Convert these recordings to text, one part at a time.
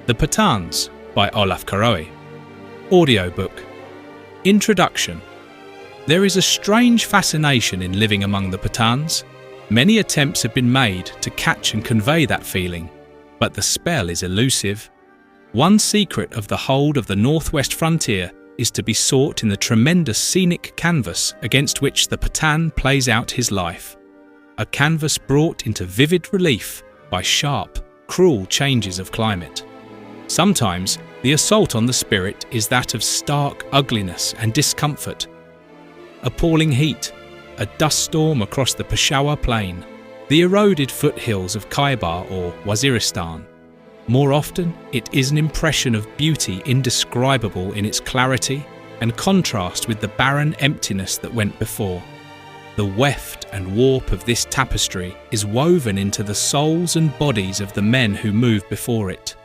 The Pathans by Olaf Caroe. Audiobook. Introduction. There is a strange fascination in living among the Pathans. Many attempts have been made to catch and convey that feeling, but the spell is elusive. One secret of the hold of the northwest frontier is to be sought in the tremendous scenic canvas against which the Pathan plays out his life. A canvas brought into vivid relief by sharp, cruel changes of climate. Sometimes the assault on the spirit is that of stark ugliness and discomfort. Appalling heat, a dust storm across the Peshawar plain, the eroded foothills of Khyber or Waziristan. More often, it is an impression of beauty indescribable in its clarity and contrast with the barren emptiness that went before. The weft and warp of this tapestry is woven into the souls and bodies of the men who move before it.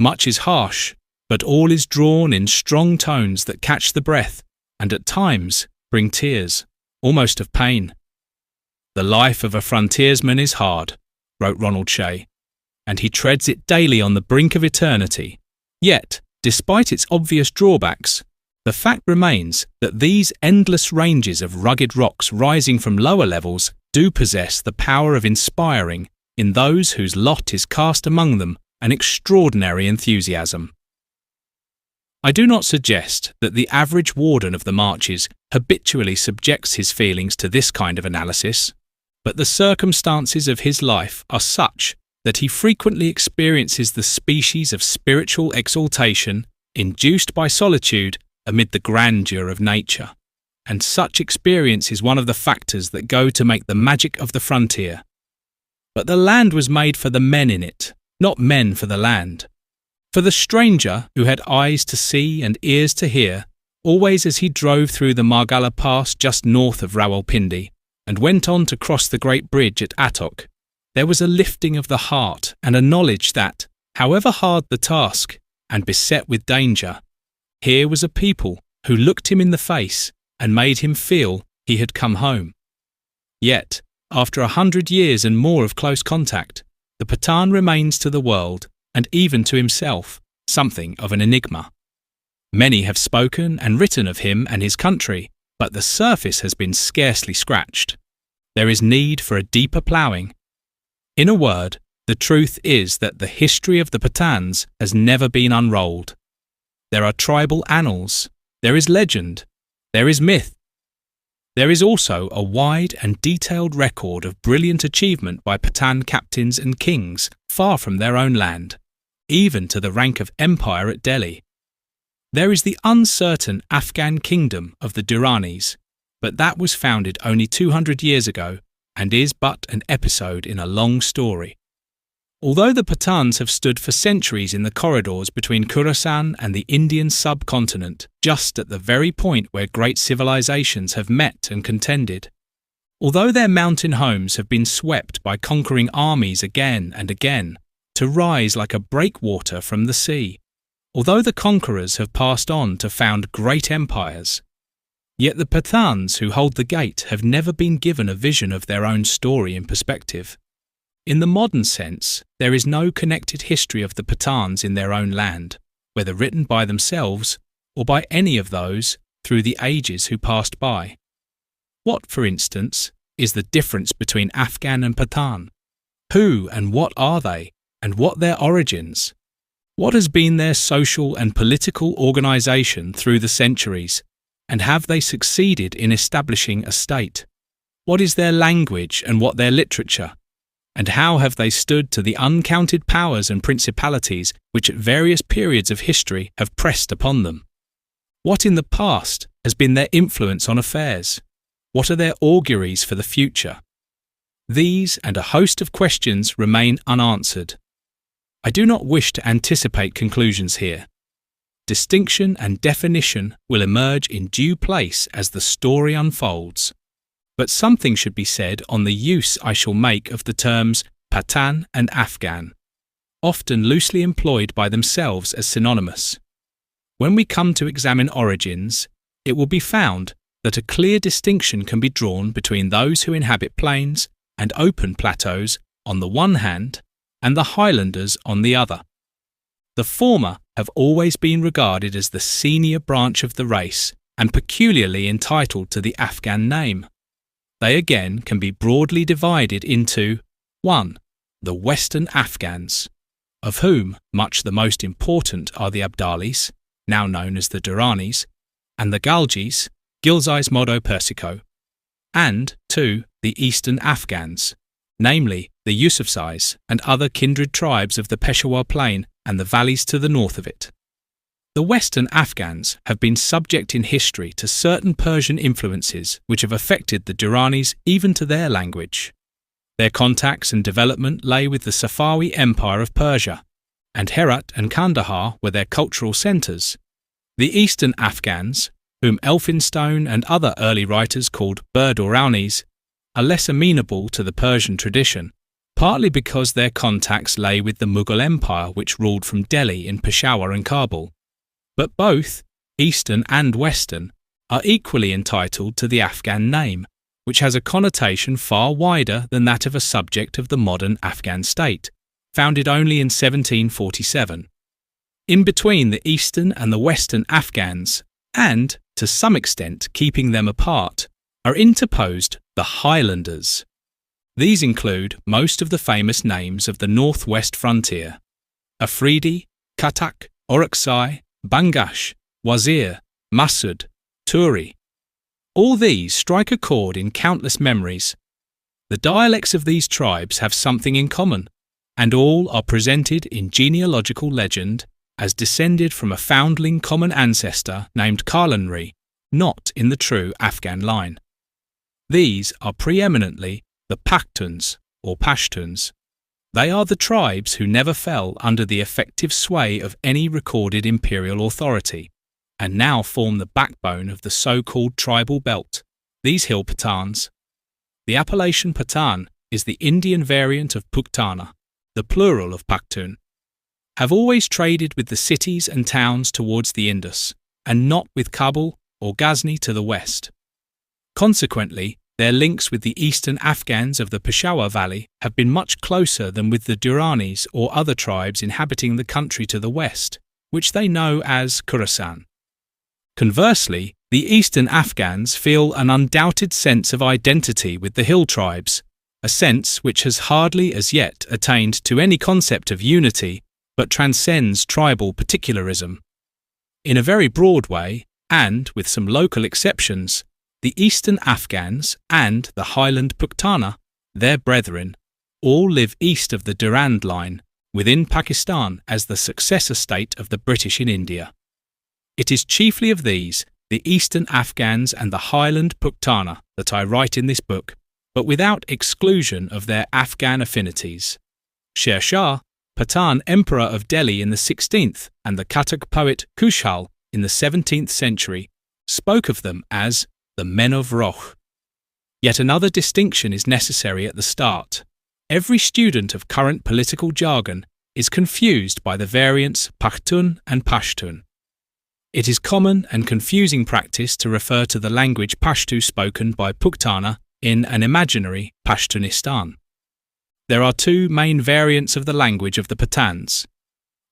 Much is harsh, but all is drawn in strong tones that catch the breath and at times bring tears, almost of pain. The life of a frontiersman is hard, wrote Ronald Shea, and he treads it daily on the brink of eternity. Yet, despite its obvious drawbacks, the fact remains that these endless ranges of rugged rocks rising from lower levels do possess the power of inspiring, in those whose lot is cast among them, an extraordinary enthusiasm. I do not suggest that the average warden of the marches habitually subjects his feelings to this kind of analysis, but the circumstances of his life are such that he frequently experiences the species of spiritual exaltation induced by solitude amid the grandeur of nature, and such experience is one of the factors that go to make the magic of the frontier. But the land was made for the men in it, not men for the land. For the stranger who had eyes to see and ears to hear, always as he drove through the Margala Pass just north of Rawalpindi and went on to cross the great bridge at Attock, there was a lifting of the heart and a knowledge that, however hard the task and beset with danger, here was a people who looked him in the face and made him feel he had come home. Yet, after 100 years and more of close contact, the Pathan remains to the world, and even to himself, something of an enigma. Many have spoken and written of him and his country, but the surface has been scarcely scratched. There is need for a deeper ploughing. In a word, the truth is that the history of the Pathans has never been unrolled. There are tribal annals, there is legend, there is myth. There is also a wide and detailed record of brilliant achievement by Pathan captains and kings far from their own land, even to the rank of empire at Delhi. There is the uncertain Afghan kingdom of the Duranis, but that was founded only 200 years ago and is but an episode in a long story. Although the Pathans have stood for centuries in the corridors between Khurasan and the Indian subcontinent, just at the very point where great civilizations have met and contended, although their mountain homes have been swept by conquering armies again and again, to rise like a breakwater from the sea, although the conquerors have passed on to found great empires, yet the Pathans who hold the gate have never been given a vision of their own story in perspective. In the modern sense, there is no connected history of the Pathans in their own land, whether written by themselves or by any of those through the ages who passed by. What, for instance, is the difference between Afghan and Pathan? Who and what are they, and what their origins? What has been their social and political organisation through the centuries, and have they succeeded in establishing a state? What is their language and what their literature? And how have they stood to the uncounted powers and principalities which at various periods of history have pressed upon them? What in the past has been their influence on affairs? What are their auguries for the future? These and a host of questions remain unanswered. I do not wish to anticipate conclusions here. Distinction and definition will emerge in due place as the story unfolds. But something should be said on the use I shall make of the terms Pathan and Afghan, often loosely employed by themselves as synonymous. When we come to examine origins, it will be found that a clear distinction can be drawn between those who inhabit plains and open plateaus on the one hand and the highlanders on the other. The former have always been regarded as the senior branch of the race and peculiarly entitled to the Afghan name. They again can be broadly divided into 1. The Western Afghans, of whom much the most important are the Abdalis, now known as the Duranis, and the Galgis, Gilzais Modo Persico, and 2. The Eastern Afghans, namely the Yusufzais and other kindred tribes of the Peshawar Plain and the valleys to the north of it. The Western Afghans have been subject in history to certain Persian influences which have affected the Duranis even to their language. Their contacts and development lay with the Safawi Empire of Persia, and Herat and Kandahar were their cultural centres. The Eastern Afghans, whom Elphinstone and other early writers called Burduraunis, are less amenable to the Persian tradition, partly because their contacts lay with the Mughal Empire which ruled from Delhi in Peshawar and Kabul. But both, Eastern and Western, are equally entitled to the Afghan name, which has a connotation far wider than that of a subject of the modern Afghan state, founded only in 1747. In between the Eastern and the Western Afghans, and, to some extent keeping them apart, are interposed the Highlanders. These include most of the famous names of the northwest frontier: Afridi, Katak, Orakzai, Bangash, Wazir, Masud, Turi. All these strike a chord in countless memories. The dialects of these tribes have something in common, and all are presented in genealogical legend as descended from a foundling common ancestor named Karlanri, not in the true Afghan line. These are preeminently the Pakhtuns or Pashtuns. They are the tribes who never fell under the effective sway of any recorded imperial authority, and now form the backbone of the so-called tribal belt, these hill Pathans. The appellation Pathan is the Indian variant of Pukhtana, the plural of Pakhtun, have always traded with the cities and towns towards the Indus, and not with Kabul or Ghazni to the west. Consequently, their links with the eastern Afghans of the Peshawar Valley have been much closer than with the Duranis or other tribes inhabiting the country to the west, which they know as Khurasan. Conversely, the eastern Afghans feel an undoubted sense of identity with the hill tribes, a sense which has hardly as yet attained to any concept of unity, but transcends tribal particularism. In a very broad way, and with some local exceptions, the Eastern Afghans and the Highland Pukhtana, their brethren, all live east of the Durand Line, within Pakistan as the successor state of the British in India. It is chiefly of these, the Eastern Afghans and the Highland Pukhtana, that I write in this book, but without exclusion of their Afghan affinities. Sher Shah, Pathan Emperor of Delhi in the 16th, and the Kathak poet Kushal in the 17th century, spoke of them as the men of Roh. Yet another distinction is necessary at the start. Every student of current political jargon is confused by the variants Pakhtun and Pashtun. It is common and confusing practice to refer to the language Pashtu spoken by Pukhtana in an imaginary Pashtunistan. There are two main variants of the language of the Pathans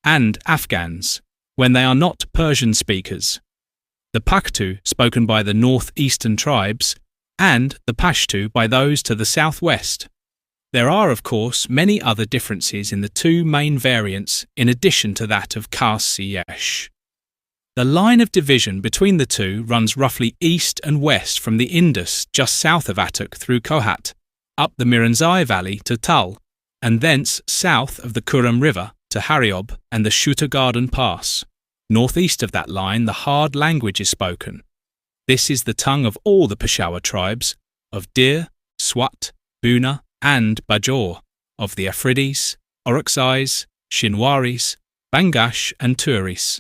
and Afghans when they are not Persian speakers: the Pakhtu spoken by the northeastern tribes and the Pashtu by those to the southwest. There are, of course, many other differences in the two main variants in addition to that of Kars-Yesh. The line of division between the two runs roughly east and west from the Indus just south of Attock through Kohat, up the Miranzai Valley to Tal, and thence south of the Kuram River to Hariob and the Shuta Garden Pass. Northeast of that line the hard language is spoken. This is the tongue of all the Peshawar tribes, of Dir, Swat, Buna and Bajor, of the Afridis, Orakzais, Shinwaris, Bangash and Turis.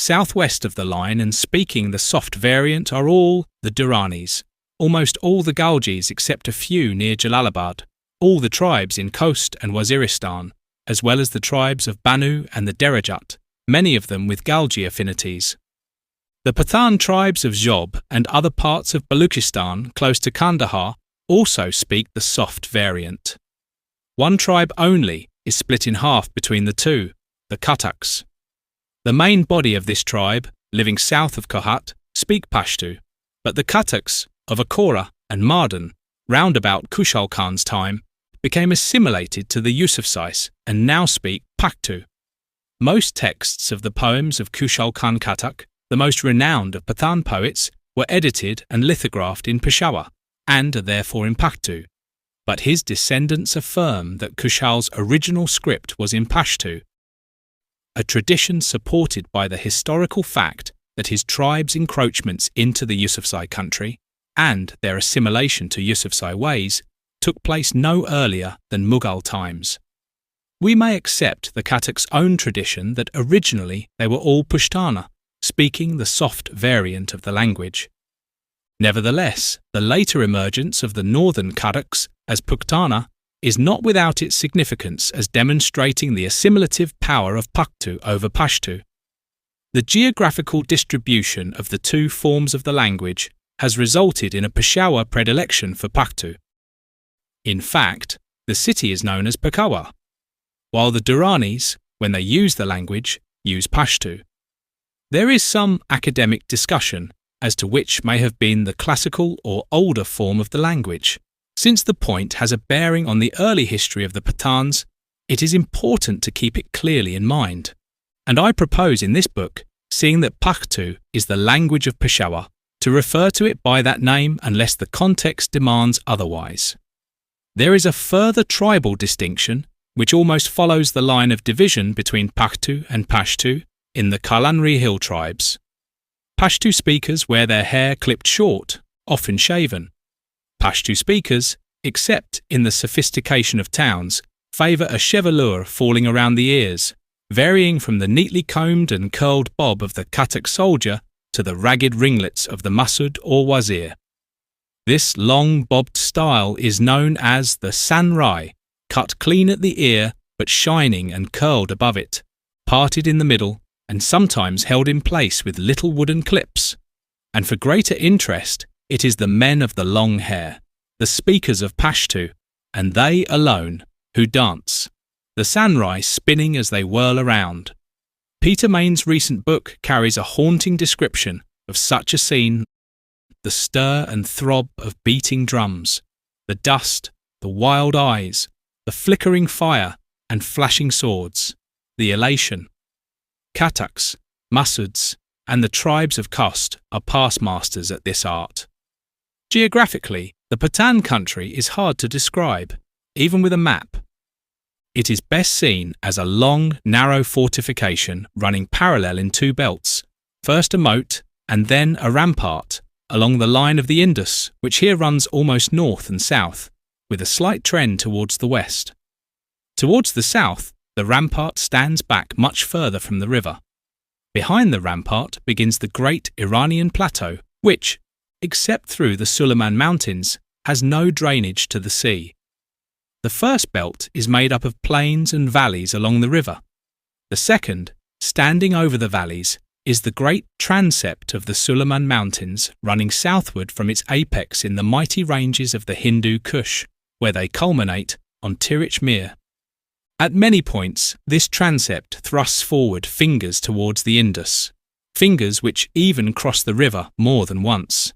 Southwest of the line and speaking the soft variant are all the Duranis, almost all the Galgis except a few near Jalalabad, all the tribes in Khost and Waziristan, as well as the tribes of Banu and the Derajat, many of them with Galgi affinities. The Pathan tribes of Job and other parts of Baluchistan close to Kandahar also speak the soft variant. One tribe only is split in half between the two, the Khataks. The main body of this tribe, living south of Kohat, speak Pashto, but the Khataks of Akora and Mardan, round about Kushal Khan's time, became assimilated to the Yusufzais and now speak Pakhto. Most texts of the poems of Kushal Khan Khatak, the most renowned of Pathan poets, were edited and lithographed in Peshawar, and are therefore in Pakhto. But his descendants affirm that Kushal's original script was in Pashto, a tradition supported by the historical fact that his tribe's encroachments into the Yusufzai country and their assimilation to Yusufzai ways took place no earlier than Mughal times. We may accept the Khatak's own tradition that originally they were all Pushtana, speaking the soft variant of the language. Nevertheless, the later emergence of the northern Khataks as Pukhtana is not without its significance as demonstrating the assimilative power of Pakhto over Pashto. The geographical distribution of the two forms of the language has resulted in a Peshawar predilection for Pakhto. In fact, the city is known as Peshawar, while the Duranis, when they use the language, use Pashto. There is some academic discussion as to which may have been the classical or older form of the language. Since the point has a bearing on the early history of the Pathans, it is important to keep it clearly in mind. And I propose in this book, seeing that Pakhto is the language of Peshawar, to refer to it by that name unless the context demands otherwise. There is a further tribal distinction, which almost follows the line of division between Pakhto and Pashto in the Kalanri hill tribes. Pashto speakers wear their hair clipped short, often shaven. Pashto speakers, except in the sophistication of towns, favour a chevelure falling around the ears, varying from the neatly combed and curled bob of the Khatak soldier to the ragged ringlets of the Masud or Wazir. This long bobbed style is known as the sanrai, cut clean at the ear but shining and curled above it, parted in the middle and sometimes held in place with little wooden clips. And for greater interest, it is the men of the long hair, the speakers of Pashto, and they alone, who dance, the sanrai spinning as they whirl around. Peter Main's recent book carries a haunting description of such a scene: the stir and throb of beating drums, the dust, the wild eyes, the flickering fire and flashing swords, the elation. Khataks, Masuds, and the tribes of Khost are past masters at this art. Geographically, the Pathan country is hard to describe, even with a map. It is best seen as a long, narrow fortification running parallel in two belts, first a moat and then a rampart, along the line of the Indus, which here runs almost north and south, with a slight trend towards the west. Towards the south, the rampart stands back much further from the river. Behind the rampart begins the great Iranian plateau, which, except through the Suleiman Mountains, has no drainage to the sea. The first belt is made up of plains and valleys along the river. The second, standing over the valleys, is the great transept of the Suleiman Mountains running southward from its apex in the mighty ranges of the Hindu Kush, where they culminate on Tirich Mir. At many points, this transept thrusts forward fingers towards the Indus, fingers which even cross the river more than once.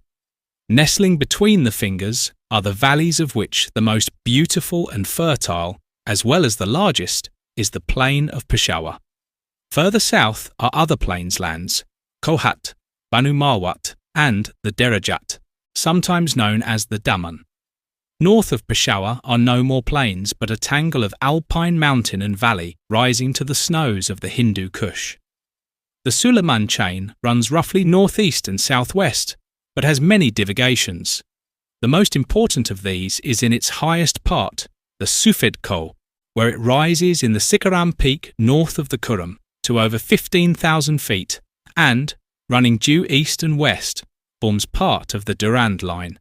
Nestling between the fingers are the valleys of which the most beautiful and fertile, as well as the largest, is the plain of Peshawar. Further south are other plains lands, Kohat, Banu Marwat, and the Derajat, sometimes known as the Daman. North of Peshawar are no more plains but a tangle of alpine mountain and valley rising to the snows of the Hindu Kush. The Suleiman chain runs roughly northeast and southwest, but has many divagations. The most important of these is in its highest part, the Sufed Kol, where it rises in the Sikaram peak north of the Kuram to over 15,000 feet and, running due east and west, forms part of the Durand Line.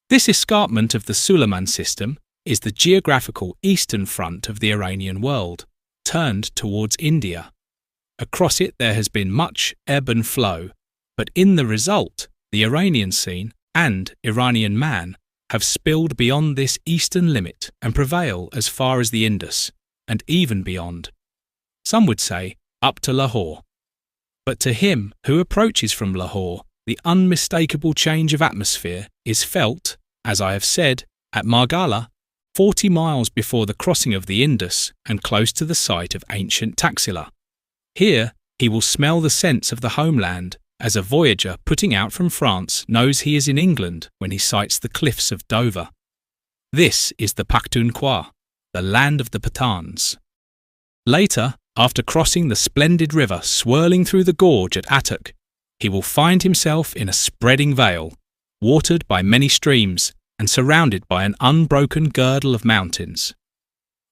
This escarpment of the Suleiman system is the geographical eastern front of the Iranian world, turned towards India. Across it there has been much ebb and flow, but in the result, the Iranian scene and Iranian man have spilled beyond this eastern limit and prevail as far as the Indus, and even beyond. some would say up to Lahore. But to him who approaches from Lahore, the unmistakable change of atmosphere is felt, as I have said, at Margala, 40 miles before the crossing of the Indus and close to the site of ancient Taxila. Here he will smell the scents of the homeland, as a voyager putting out from France knows he is in England when he sights the cliffs of Dover. This is the Pakhtunkhwa, the land of the Pathans. Later, after crossing the splendid river swirling through the gorge at Attock, he will find himself in a spreading vale, watered by many streams and surrounded by an unbroken girdle of mountains.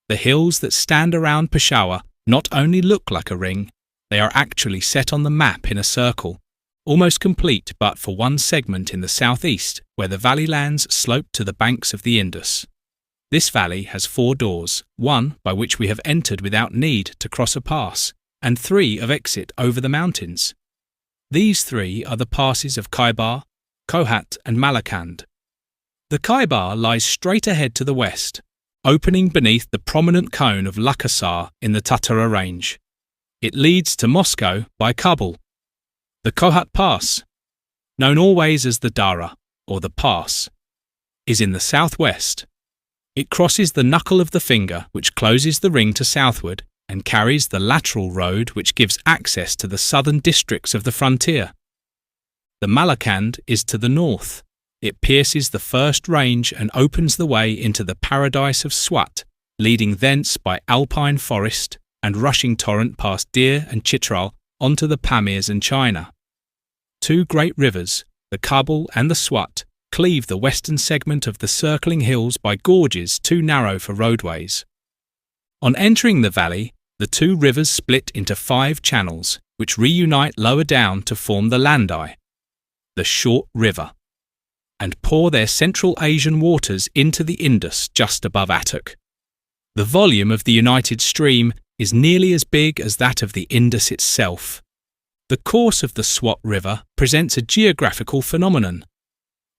The hills that stand around Peshawar not only look like a ring, they are actually set on the map in a circle, almost complete but for one segment in the southeast where the valley lands slope to the banks of the Indus. This valley has 4 doors, one by which we have entered without need to cross a pass, and 3 of exit over the mountains. These 3 are the passes of Khyber, Kohat and Malakand. The Khyber lies straight ahead to the west, opening beneath the prominent cone of Lakasar in the Tatara range. It leads to Moscow by Kabul. The Kohat Pass, known always as the Dara, or the Pass, is in the southwest. It crosses the knuckle of the finger which closes the ring to southward and carries the lateral road which gives access to the southern districts of the frontier. The Malakand is to the north. It pierces the first range and opens the way into the paradise of Swat, leading thence by alpine forest and rushing torrent past Dir and Chitral onto the Pamirs and China. 2 great rivers, the Kabul and the Swat, cleave the western segment of the circling hills by gorges too narrow for roadways. On entering the valley, the 2 rivers split into 5 channels, which reunite lower down to form the Landai, the Short River, and pour their Central Asian waters into the Indus just above Attock. The volume of the united stream is nearly as big as that of the Indus itself. The course of the Swat River presents a geographical phenomenon.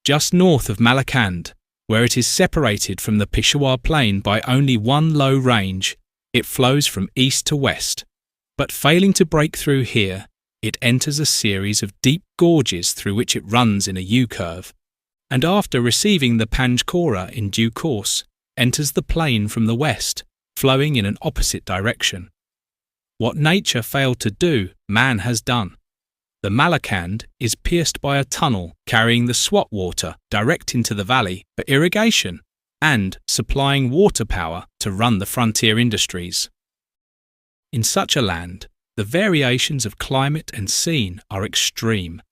Just north of Malakand, where it is separated from the Peshawar Plain by only one low range, it flows from east to west, but failing to break through here, it enters a series of deep gorges through which it runs in a U-curve, and after receiving the Panjkora in due course, enters the plain from the west, flowing in an opposite direction. What nature failed to do, man has done. The Malakand is pierced by a tunnel carrying the Swat water direct into the valley for irrigation and supplying water power to run the frontier industries. In such a land, the variations of climate and scene are extreme.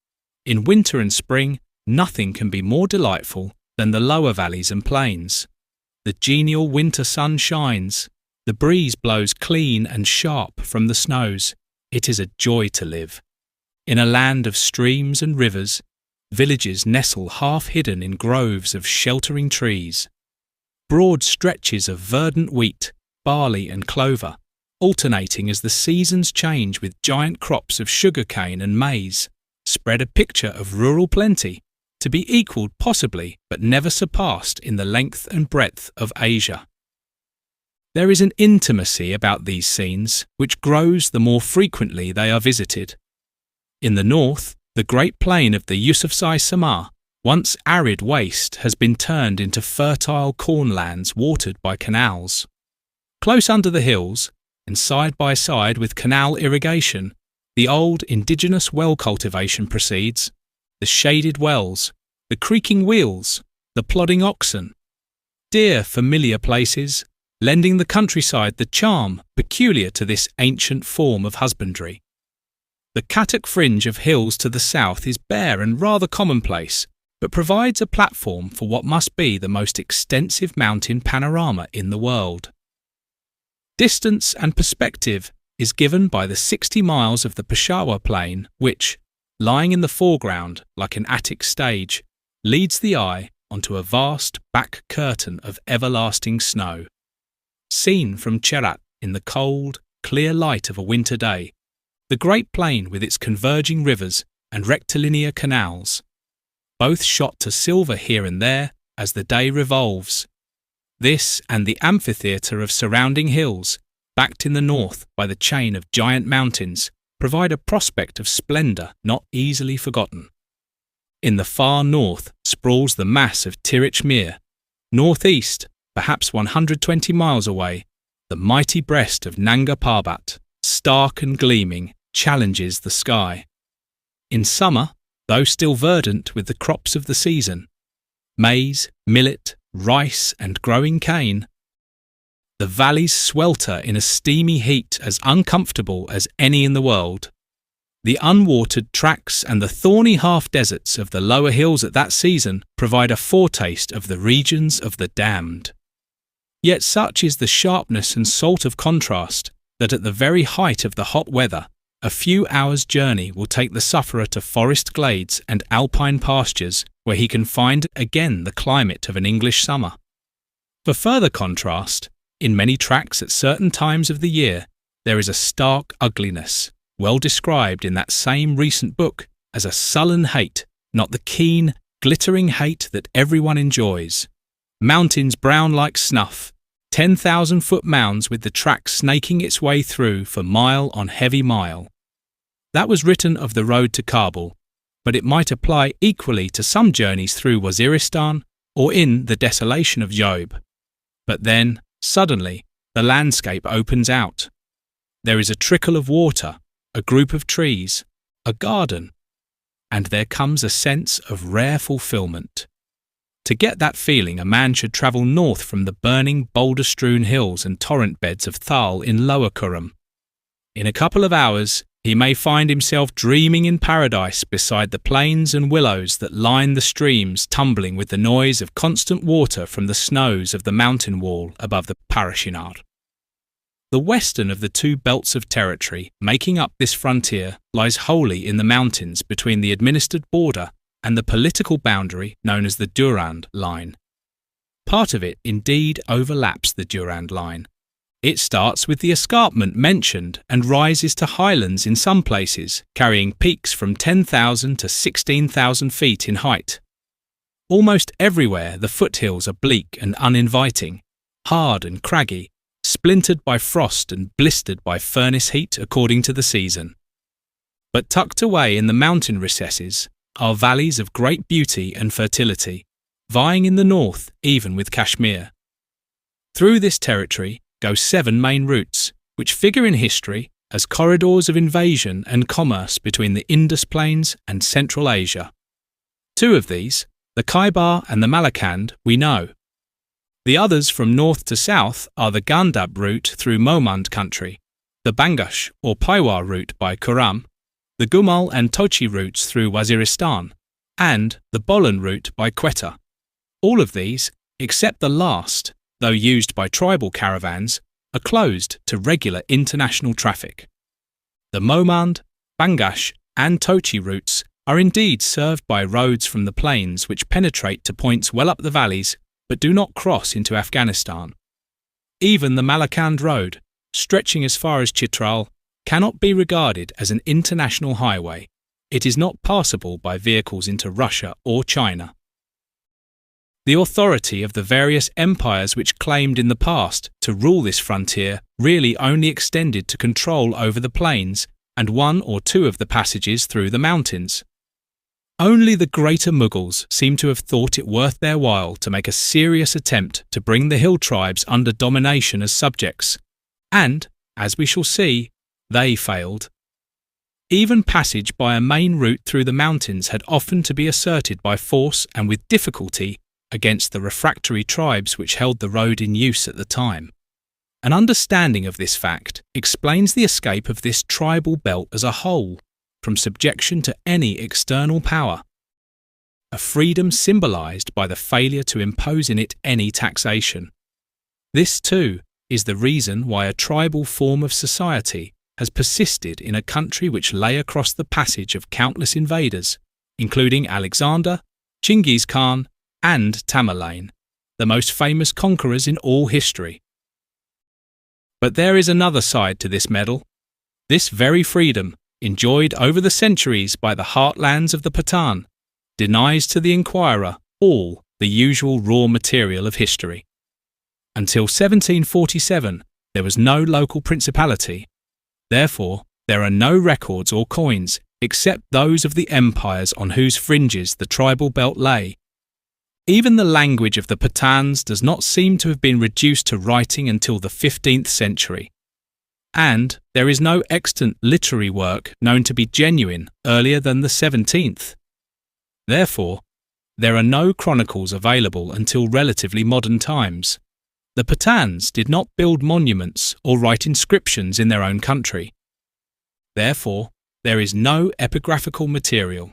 In winter and spring, nothing can be more delightful than the lower valleys and plains. The genial winter sun shines. The breeze blows clean and sharp from the snows. It is a joy to live. In a land of streams and rivers, villages nestle half hidden in groves of sheltering trees. Broad stretches of verdant wheat, barley and clover, alternating as the seasons change with giant crops of sugarcane and maize, spread a picture of rural plenty, to be equalled possibly but never surpassed in the length and breadth of Asia. There is an intimacy about these scenes which grows the more frequently they are visited. In the north, the great plain of the Yusufzai Samar, once arid waste, has been turned into fertile cornlands watered by canals. Close under the hills, and side by side with canal irrigation, the old indigenous well cultivation proceeds, the shaded wells, the creaking wheels, the plodding oxen. Dear familiar places, lending the countryside the charm peculiar to this ancient form of husbandry. The Katuk fringe of hills to the south is bare and rather commonplace, but provides a platform for what must be the most extensive mountain panorama in the world. Distance and perspective is given by the 60 miles of the Peshawar Plain which, lying in the foreground like an attic stage, leads the eye onto a vast back curtain of everlasting snow. Seen from Cherat in the cold, clear light of a winter day, the great plain with its converging rivers and rectilinear canals, both shot to silver here and there as the day revolves. This and the amphitheatre of surrounding hills backed in the north by the chain of giant mountains, provide a prospect of splendour not easily forgotten. In the far north sprawls the mass of Tirich Mir. Northeast, perhaps 120 miles away, the mighty breast of Nanga Parbat, stark and gleaming, challenges the sky. In summer, though still verdant with the crops of the season, maize, millet, rice and growing cane, the valleys swelter in a steamy heat as uncomfortable as any in the world. The unwatered tracts and the thorny half-deserts of the lower hills at that season provide a foretaste of the regions of the damned. Yet such is the sharpness and salt of contrast that at the very height of the hot weather, a few hours' journey will take the sufferer to forest glades and alpine pastures where he can find again the climate of an English summer. For further contrast, in many tracts at certain times of the year, there is a stark ugliness, well described in that same recent book as a sullen hate, not the keen, glittering hate that everyone enjoys. Mountains brown like snuff, 10,000-foot mounds with the track snaking its way through for mile on heavy mile. That was written of the road to Kabul, but it might apply equally to some journeys through Waziristan or in the desolation of Job. But then, suddenly, the landscape opens out. There is a trickle of water, a group of trees, a garden, and there comes a sense of rare fulfillment. To get that feeling, a man should travel north from the burning, boulder-strewn hills and torrent beds of Thal in Lower Kurram. In a couple of hours, he may find himself dreaming in paradise beside the plains and willows that line the streams tumbling with the noise of constant water from the snows of the mountain wall above the Parashinar. The western of the two belts of territory making up this frontier lies wholly in the mountains between the administered border and the political boundary known as the Durand Line. Part of it indeed overlaps the Durand Line. It starts with the escarpment mentioned and rises to highlands in some places, carrying peaks from 10,000 to 16,000 feet in height. Almost everywhere the foothills are bleak and uninviting, hard and craggy, splintered by frost and blistered by furnace heat according to the season. But tucked away in the mountain recesses are valleys of great beauty and fertility, vying in the north even with Kashmir. Through this territory go 7 main routes, which figure in history as corridors of invasion and commerce between the Indus Plains and Central Asia. 2 of these, the Khyber and the Malakand, we know. The others from north to south are the Gandhab route through Mohmand country, the Bangash or Paiwar route by Kurram, the Gumal and Tochi routes through Waziristan, and the Bolan route by Quetta. All of these, except the last, though used by tribal caravans, are closed to regular international traffic. The Mohmand, Bangash and Tochi routes are indeed served by roads from the plains which penetrate to points well up the valleys but do not cross into Afghanistan. Even the Malakand road, stretching as far as Chitral, cannot be regarded as an international highway. It is not passable by vehicles into Russia or China. The authority of the various empires which claimed in the past to rule this frontier really only extended to control over the plains and 1 or 2 of the passages through the mountains. Only the greater Mughals seem to have thought it worth their while to make a serious attempt to bring the hill tribes under domination as subjects, and, as we shall see, they failed. Even passage by a main route through the mountains had often to be asserted by force and with difficulty against the refractory tribes which held the road in use at the time. An understanding of this fact explains the escape of this tribal belt as a whole from subjection to any external power, a freedom symbolised by the failure to impose in it any taxation. This, too, is the reason why a tribal form of society has persisted in a country which lay across the passage of countless invaders, including Alexander, Genghis Khan, and Tamerlane, the most famous conquerors in all history. But there is another side to this medal. This very freedom, enjoyed over the centuries by the heartlands of the Pathan, denies to the inquirer all the usual raw material of history. Until 1747, there was no local principality. Therefore, there are no records or coins except those of the empires on whose fringes the tribal belt lay. Even the language of the Pathans does not seem to have been reduced to writing until the 15th century. And there is no extant literary work known to be genuine earlier than the 17th. Therefore, there are no chronicles available until relatively modern times. The Pathans did not build monuments or write inscriptions in their own country. Therefore, there is no epigraphical material.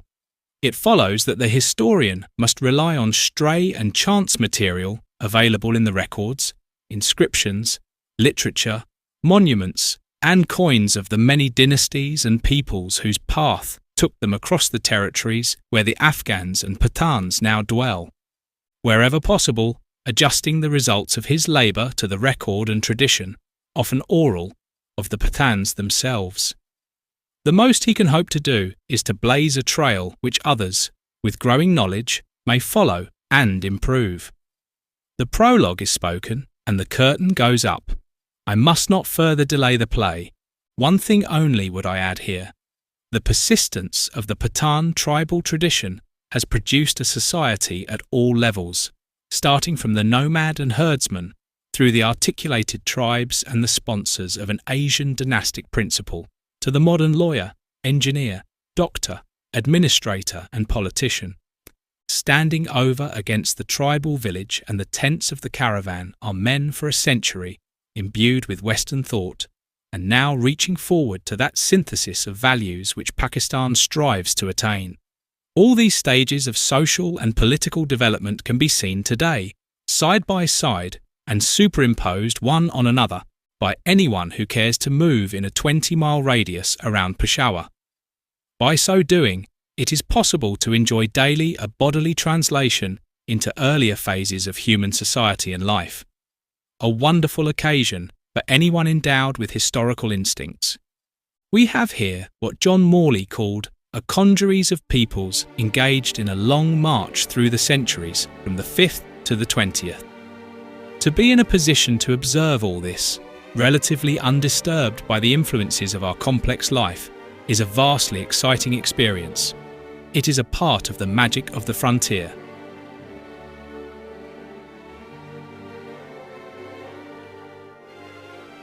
It follows that the historian must rely on stray and chance material available in the records, inscriptions, literature, monuments, and coins of the many dynasties and peoples whose path took them across the territories where the Afghans and Pathans now dwell, wherever possible, adjusting the results of his labour to the record and tradition, often oral, of the Pathans themselves. The most he can hope to do is to blaze a trail which others, with growing knowledge, may follow and improve. The prologue is spoken, and the curtain goes up. I must not further delay the play. One thing only would I add here. The persistence of the Pathan tribal tradition has produced a society at all levels, starting from the nomad and herdsman through the articulated tribes and the sponsors of an Asian dynastic principle, to the modern lawyer, engineer, doctor, administrator and politician. Standing over against the tribal village and the tents of the caravan are men for a century, imbued with Western thought, and now reaching forward to that synthesis of values which Pakistan strives to attain. All these stages of social and political development can be seen today, side by side and superimposed one on another, by anyone who cares to move in a 20-mile radius around Peshawar. By so doing, it is possible to enjoy daily a bodily translation into earlier phases of human society and life. A wonderful occasion for anyone endowed with historical instincts. We have here what John Morley called a congeries of peoples engaged in a long march through the centuries from the 5th to the 20th. To be in a position to observe all this, relatively undisturbed by the influences of our complex life, is a vastly exciting experience. It is a part of the magic of the frontier.